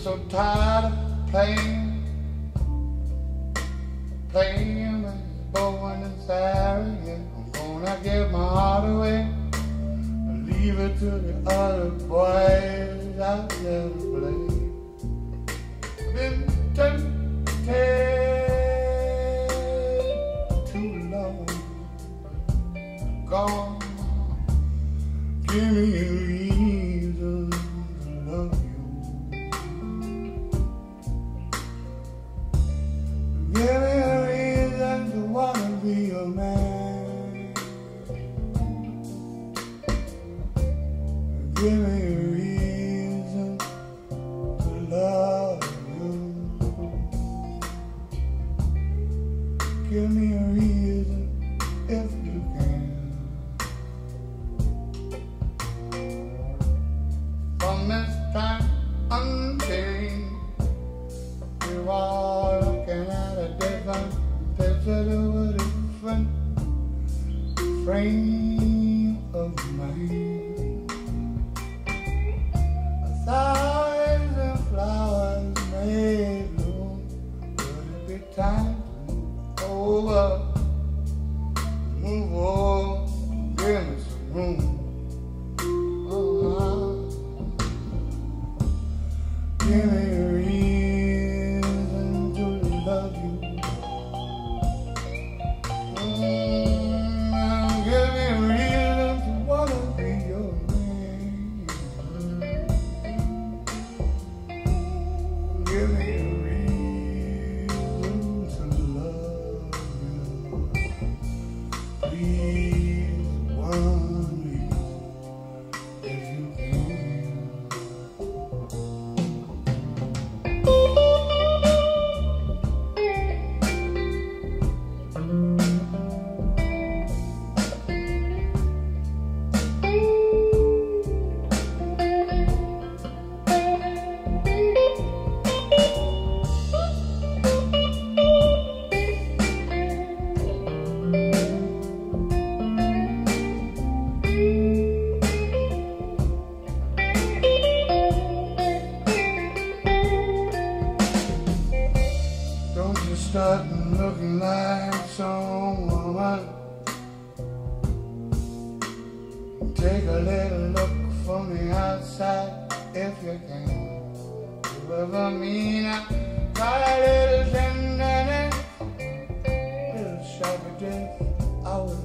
so tired of playing with Bowen and Sarah. Yeah, I'm gonna give my heart away and leave it to the other boys out there to play. Been tempted too long, gone. Give me a reason to love you. Give me a reason to wanna be your man. Give me a reason to love you. Give me a reason if you can. From this time until we're all looking at a different picture of a different frame of mind. 1,000 flowers may bloom. Would it be time to move over? Move over, give me some room. Give me a reason to love you. Give me a reason to wanna be your man. Give me a reason to love you. Please, one reason, if you can. Don't you start looking like some woman. Take a little look from the outside if you can. You ever mean I got a little tenderness, little sharp of death, I was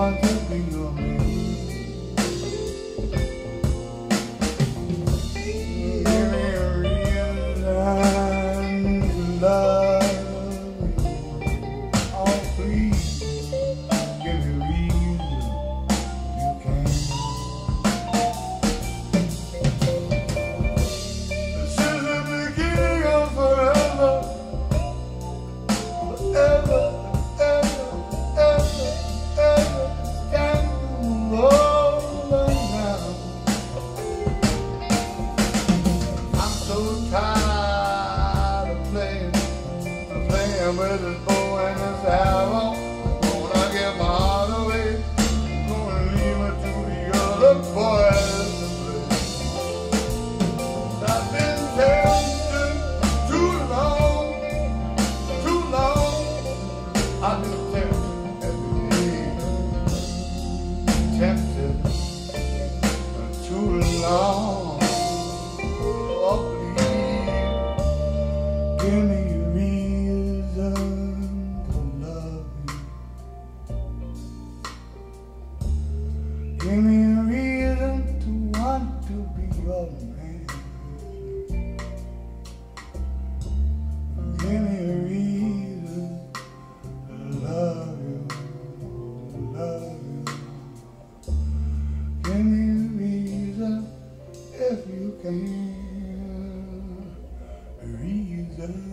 want to be your man. Give me a reason to love you. Oh, please, give me a reason you can. This is the beginning of forever, forever. With his bow and his arrow, gonna give my heart away, gonna leave it to the other boys to play. I've been tempted too long, I've been tempted every day, tempted too long. Oh, please, give me give me a reason to want to be your man. Give me a reason to love you, love you. Give me a reason if you can. A reason.